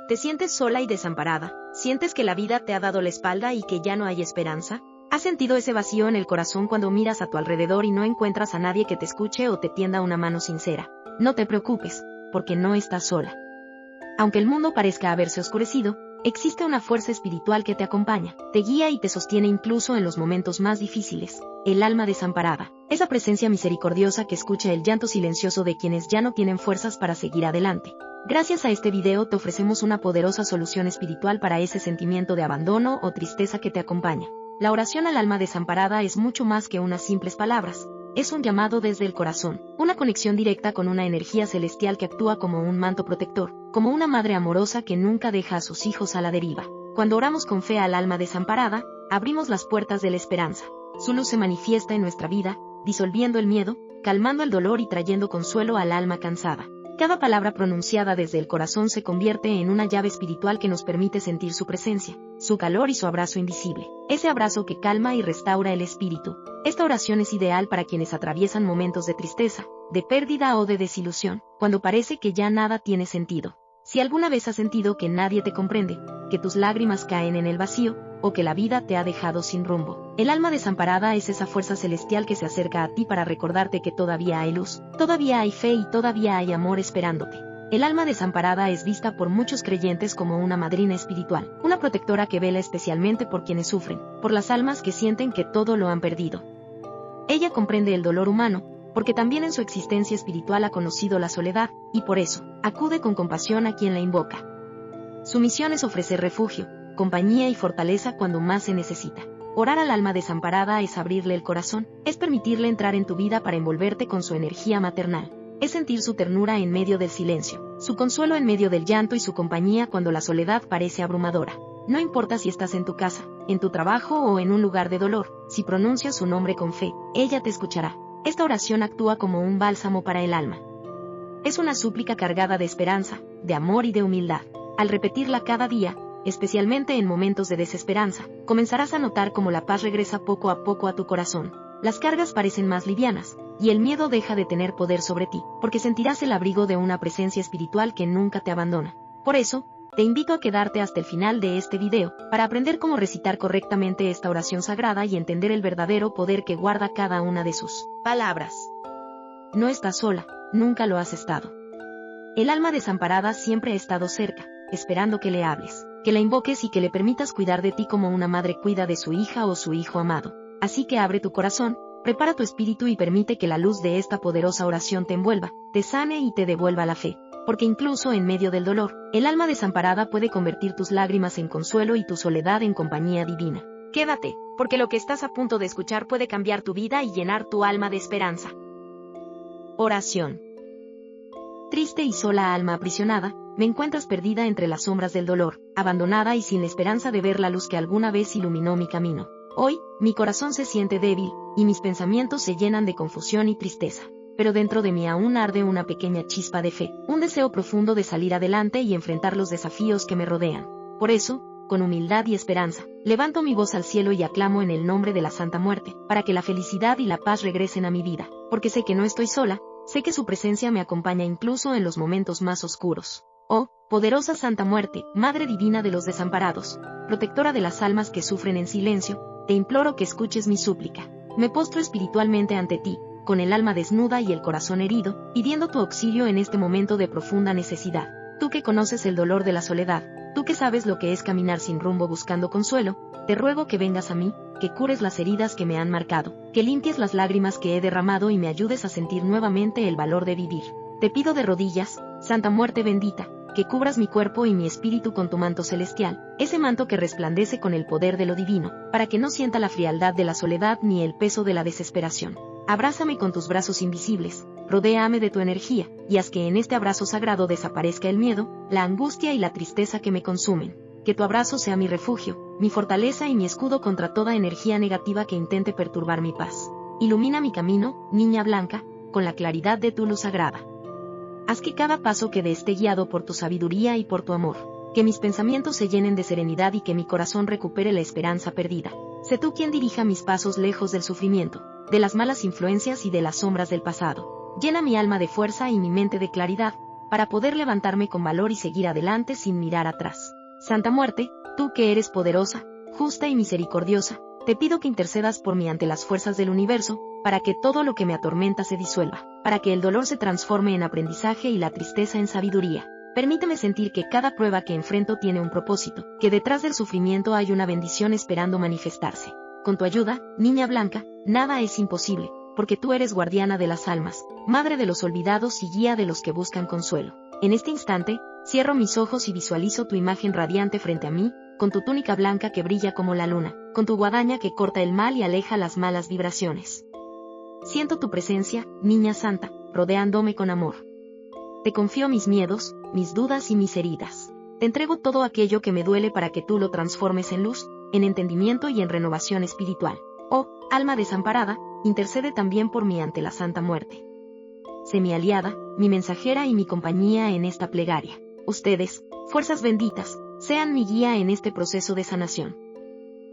¿Te sientes sola y desamparada? ¿Sientes que la vida te ha dado la espalda y que ya no hay esperanza? ¿Has sentido ese vacío en el corazón cuando miras a tu alrededor y no encuentras a nadie que te escuche o te tienda una mano sincera? No te preocupes, porque no estás sola. Aunque el mundo parezca haberse oscurecido, existe una fuerza espiritual que te acompaña, te guía y te sostiene incluso en los momentos más difíciles. El alma desamparada, esa presencia misericordiosa que escucha el llanto silencioso de quienes ya no tienen fuerzas para seguir adelante. Gracias a este video te ofrecemos una poderosa solución espiritual para ese sentimiento de abandono o tristeza que te acompaña. La oración al alma desamparada es mucho más que unas simples palabras. Es un llamado desde el corazón, una conexión directa con una energía celestial que actúa como un manto protector, como una madre amorosa que nunca deja a sus hijos a la deriva. Cuando oramos con fe al alma desamparada, abrimos las puertas de la esperanza. Su luz se manifiesta en nuestra vida, disolviendo el miedo, calmando el dolor y trayendo consuelo al alma cansada. Cada palabra pronunciada desde el corazón se convierte en una llave espiritual que nos permite sentir su presencia, su calor y su abrazo invisible. Ese abrazo que calma y restaura el espíritu. Esta oración es ideal para quienes atraviesan momentos de tristeza, de pérdida o de desilusión, cuando parece que ya nada tiene sentido. Si alguna vez has sentido que nadie te comprende, que tus lágrimas caen en el vacío, o que la vida te ha dejado sin rumbo, el alma desamparada es esa fuerza celestial que se acerca a ti para recordarte que todavía hay luz, todavía hay fe y todavía hay amor esperándote. El alma desamparada es vista por muchos creyentes como una madrina espiritual, una protectora que vela especialmente por quienes sufren, por las almas que sienten que todo lo han perdido. Ella comprende el dolor humano, porque también en su existencia espiritual ha conocido la soledad, y por eso, acude con compasión a quien la invoca. Su misión es ofrecer refugio, compañía y fortaleza cuando más se necesita. Orar al alma desamparada es abrirle el corazón, es permitirle entrar en tu vida para envolverte con su energía maternal. Es sentir su ternura en medio del silencio, su consuelo en medio del llanto y su compañía cuando la soledad parece abrumadora. No importa si estás en tu casa, en tu trabajo o en un lugar de dolor, si pronuncias su nombre con fe, ella te escuchará. Esta oración actúa como un bálsamo para el alma. Es una súplica cargada de esperanza, de amor y de humildad. Al repetirla cada día, especialmente en momentos de desesperanza, comenzarás a notar cómo la paz regresa poco a poco a tu corazón. Las cargas parecen más livianas, y el miedo deja de tener poder sobre ti, porque sentirás el abrigo de una presencia espiritual que nunca te abandona. Por eso, te invito a quedarte hasta el final de este video, para aprender cómo recitar correctamente esta oración sagrada y entender el verdadero poder que guarda cada una de sus palabras. No estás sola, nunca lo has estado. El alma desamparada siempre ha estado cerca, esperando que le hables, que la invoques y que le permitas cuidar de ti como una madre cuida de su hija o su hijo amado. Así que abre tu corazón, prepara tu espíritu y permite que la luz de esta poderosa oración te envuelva, te sane y te devuelva la fe. Porque incluso en medio del dolor, el alma desamparada puede convertir tus lágrimas en consuelo y tu soledad en compañía divina. Quédate, porque lo que estás a punto de escuchar puede cambiar tu vida y llenar tu alma de esperanza. Oración. Triste y sola alma aprisionada, me encuentras perdida entre las sombras del dolor, abandonada y sin la esperanza de ver la luz que alguna vez iluminó mi camino. Hoy, mi corazón se siente débil, y mis pensamientos se llenan de confusión y tristeza. Pero dentro de mí aún arde una pequeña chispa de fe, un deseo profundo de salir adelante y enfrentar los desafíos que me rodean. Por eso, con humildad y esperanza, levanto mi voz al cielo y aclamo en el nombre de la Santa Muerte, para que la felicidad y la paz regresen a mi vida, porque sé que no estoy sola, sé que su presencia me acompaña incluso en los momentos más oscuros. Oh, poderosa Santa Muerte, Madre Divina de los desamparados, protectora de las almas que sufren en silencio, te imploro que escuches mi súplica. Me postro espiritualmente ante ti, con el alma desnuda y el corazón herido, pidiendo tu auxilio en este momento de profunda necesidad. Tú que conoces el dolor de la soledad, tú que sabes lo que es caminar sin rumbo buscando consuelo, te ruego que vengas a mí, que cures las heridas que me han marcado, que limpies las lágrimas que he derramado y me ayudes a sentir nuevamente el valor de vivir. Te pido de rodillas, Santa Muerte bendita, que cubras mi cuerpo y mi espíritu con tu manto celestial, ese manto que resplandece con el poder de lo divino, para que no sienta la frialdad de la soledad ni el peso de la desesperación. Abrázame con tus brazos invisibles, rodéame de tu energía, y haz que en este abrazo sagrado desaparezca el miedo, la angustia y la tristeza que me consumen. Que tu abrazo sea mi refugio, mi fortaleza y mi escudo contra toda energía negativa que intente perturbar mi paz. Ilumina mi camino, niña blanca, con la claridad de tu luz sagrada. Haz que cada paso que dé esté guiado por tu sabiduría y por tu amor. Que mis pensamientos se llenen de serenidad y que mi corazón recupere la esperanza perdida. Sé tú quien dirija mis pasos lejos del sufrimiento, de las malas influencias y de las sombras del pasado. Llena mi alma de fuerza y mi mente de claridad, para poder levantarme con valor y seguir adelante sin mirar atrás. Santa Muerte, tú que eres poderosa, justa y misericordiosa, te pido que intercedas por mí ante las fuerzas del universo, para que todo lo que me atormenta se disuelva, para que el dolor se transforme en aprendizaje y la tristeza en sabiduría. Permíteme sentir que cada prueba que enfrento tiene un propósito, que detrás del sufrimiento hay una bendición esperando manifestarse. Con tu ayuda, Niña Blanca, nada es imposible, porque tú eres guardiana de las almas, madre de los olvidados y guía de los que buscan consuelo. En este instante, cierro mis ojos y visualizo tu imagen radiante frente a mí, con tu túnica blanca que brilla como la luna, con tu guadaña que corta el mal y aleja las malas vibraciones. Siento tu presencia, Niña Santa, rodeándome con amor. Te confío mis miedos, mis dudas y mis heridas. Te entrego todo aquello que me duele para que tú lo transformes en luz, en entendimiento y en renovación espiritual. Oh, alma desamparada, intercede también por mí ante la Santa Muerte. Sé mi aliada, mi mensajera y mi compañía en esta plegaria. Ustedes, fuerzas benditas, sean mi guía en este proceso de sanación.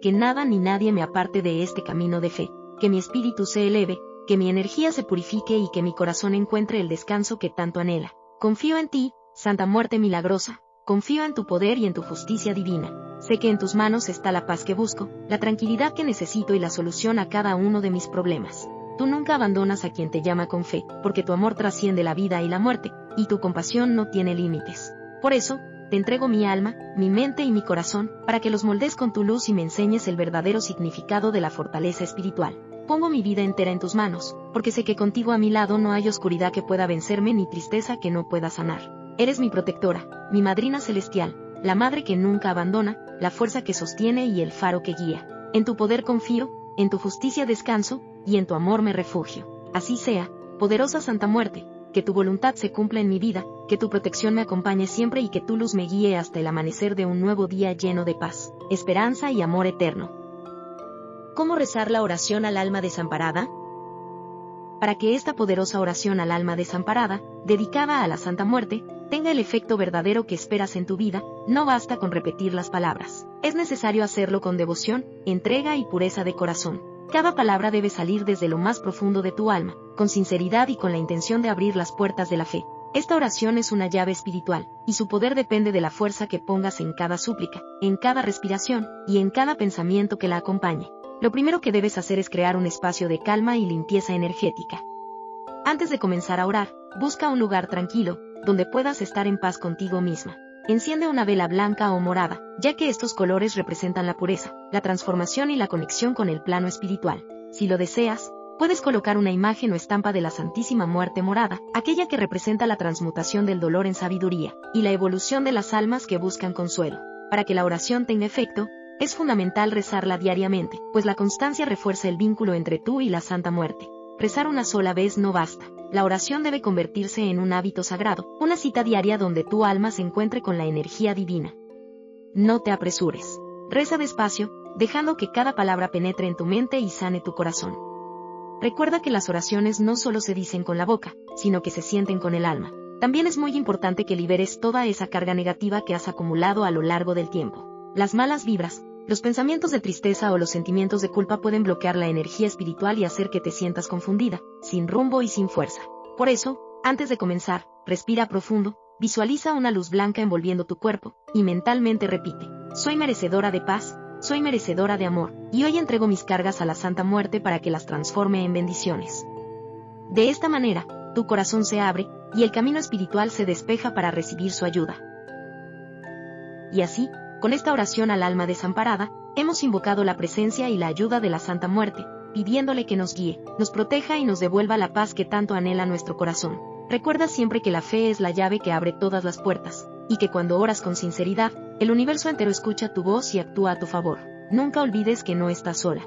Que nada ni nadie me aparte de este camino de fe, que mi espíritu se eleve, que mi energía se purifique y que mi corazón encuentre el descanso que tanto anhela. Confío en ti, Santa Muerte milagrosa, confío en tu poder y en tu justicia divina. Sé que en tus manos está la paz que busco, la tranquilidad que necesito y la solución a cada uno de mis problemas. Tú nunca abandonas a quien te llama con fe, porque tu amor trasciende la vida y la muerte, y tu compasión no tiene límites. Por eso, te entrego mi alma, mi mente y mi corazón, para que los moldes con tu luz y me enseñes el verdadero significado de la fortaleza espiritual. Pongo mi vida entera en tus manos, porque sé que contigo a mi lado no hay oscuridad que pueda vencerme ni tristeza que no pueda sanar. Eres mi protectora, mi madrina celestial, la madre que nunca abandona, la fuerza que sostiene y el faro que guía. En tu poder confío, en tu justicia descanso, y en tu amor me refugio. Así sea, poderosa Santa Muerte, que tu voluntad se cumpla en mi vida, que tu protección me acompañe siempre y que tu luz me guíe hasta el amanecer de un nuevo día lleno de paz, esperanza y amor eterno. ¿Cómo rezar la oración al alma desamparada? Para que esta poderosa oración al alma desamparada, dedicada a la Santa Muerte, tenga el efecto verdadero que esperas en tu vida, no basta con repetir las palabras. Es necesario hacerlo con devoción, entrega y pureza de corazón. Cada palabra debe salir desde lo más profundo de tu alma, con sinceridad y con la intención de abrir las puertas de la fe. Esta oración es una llave espiritual, y su poder depende de la fuerza que pongas en cada súplica, en cada respiración, y en cada pensamiento que la acompañe. Lo primero que debes hacer es crear un espacio de calma y limpieza energética. Antes de comenzar a orar, busca un lugar tranquilo, donde puedas estar en paz contigo misma. Enciende una vela blanca o morada, ya que estos colores representan la pureza, la transformación y la conexión con el plano espiritual. Si lo deseas, puedes colocar una imagen o estampa de la Santísima Muerte morada, aquella que representa la transmutación del dolor en sabiduría, y la evolución de las almas que buscan consuelo. Para que la oración tenga efecto, es fundamental rezarla diariamente, pues la constancia refuerza el vínculo entre tú y la Santa Muerte. Rezar una sola vez no basta. La oración debe convertirse en un hábito sagrado, una cita diaria donde tu alma se encuentre con la energía divina. No te apresures. Reza despacio, dejando que cada palabra penetre en tu mente y sane tu corazón. Recuerda que las oraciones no solo se dicen con la boca, sino que se sienten con el alma. También es muy importante que liberes toda esa carga negativa que has acumulado a lo largo del tiempo. Las malas vibras, los pensamientos de tristeza o los sentimientos de culpa pueden bloquear la energía espiritual y hacer que te sientas confundida, sin rumbo y sin fuerza. Por eso, antes de comenzar, respira profundo, visualiza una luz blanca envolviendo tu cuerpo, y mentalmente repite: soy merecedora de paz, soy merecedora de amor, y hoy entrego mis cargas a la Santa Muerte para que las transforme en bendiciones. De esta manera, tu corazón se abre, y el camino espiritual se despeja para recibir su ayuda. Y así, con esta oración al alma desamparada, hemos invocado la presencia y la ayuda de la Santa Muerte, pidiéndole que nos guíe, nos proteja y nos devuelva la paz que tanto anhela nuestro corazón. Recuerda siempre que la fe es la llave que abre todas las puertas, y que cuando oras con sinceridad, el universo entero escucha tu voz y actúa a tu favor. Nunca olvides que no estás sola.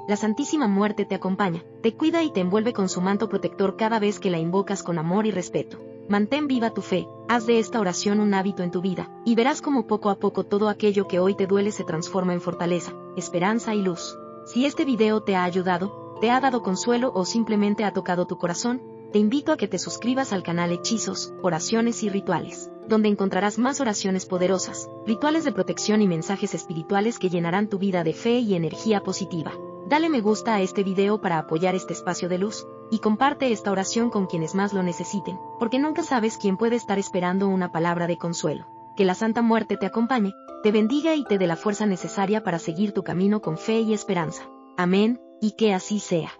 La Santísima Muerte te acompaña, te cuida y te envuelve con su manto protector cada vez que la invocas con amor y respeto. Mantén viva tu fe, haz de esta oración un hábito en tu vida, y verás cómo poco a poco todo aquello que hoy te duele se transforma en fortaleza, esperanza y luz. Si este video te ha ayudado, te ha dado consuelo o simplemente ha tocado tu corazón, te invito a que te suscribas al canal Hechizos, Oraciones y Rituales, donde encontrarás más oraciones poderosas, rituales de protección y mensajes espirituales que llenarán tu vida de fe y energía positiva. Dale me gusta a este video para apoyar este espacio de luz, y comparte esta oración con quienes más lo necesiten, porque nunca sabes quién puede estar esperando una palabra de consuelo. Que la Santa Muerte te acompañe, te bendiga y te dé la fuerza necesaria para seguir tu camino con fe y esperanza. Amén, y que así sea.